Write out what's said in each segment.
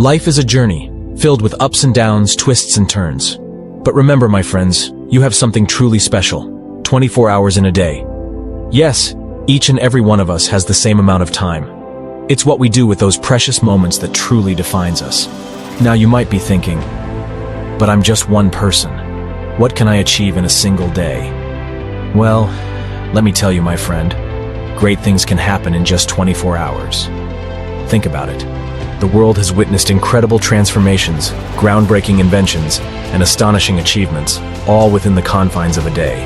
Life is a journey, filled with ups and downs, twists and turns. But remember, my friends, you have something truly special. 24 hours in a day. Yes, each and every one of us has the same amount of time. It's what we do with those precious moments that truly defines us. Now you might be thinking, but I'm just one person. What can I achieve in a single day? Well, let me tell you, my friend, great things can happen in just 24 hours. Think about it. The world has witnessed incredible transformations, groundbreaking inventions, and astonishing achievements, all within the confines of a day.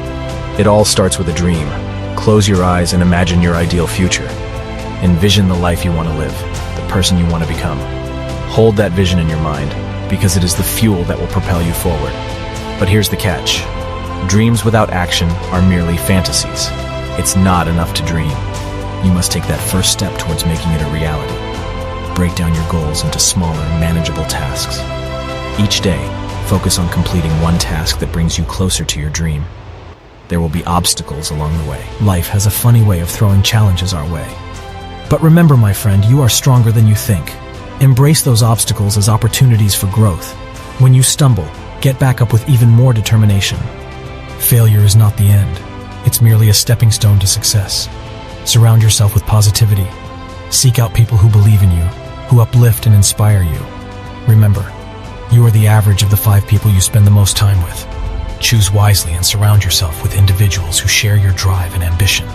It all starts with a dream. Close your eyes and imagine your ideal future. Envision the life you want to live, the person you want to become. Hold that vision in your mind, because it is the fuel that will propel you forward. But here's the catch. Dreams without action are merely fantasies. It's not enough to dream. You must take that first step towards making it a reality. Break down your goals into smaller, manageable tasks. Each day, focus on completing one task that brings you closer to your dream. There will be obstacles along the way. Life has a funny way of throwing challenges our way. But remember, my friend, you are stronger than you think. Embrace those obstacles as opportunities for growth. When you stumble, get back up with even more determination. Failure is not the end. It's merely a stepping stone to success. Surround yourself with positivity. Seek out people who believe in you, who uplift and inspire you. Remember, you are the average of the 5 people you spend the most time with. Choose wisely and surround yourself with individuals who share your drive and ambition.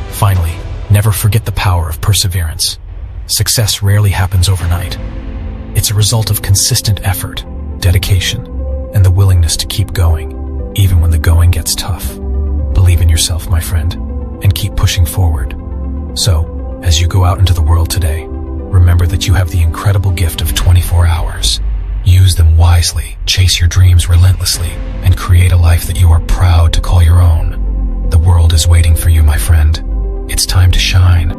Finally, never forget the power of perseverance. Success rarely happens overnight. It's a result of consistent effort, dedication, and the willingness to keep going, even when the going gets tough. Believe in yourself, my friend, and keep pushing forward. So, as you go out into the world today, remember that you have the incredible gift of 24 hours. Use them wisely, chase your dreams relentlessly, and create a life that you are proud to call your own. The world is waiting for you, my friend. It's time to shine.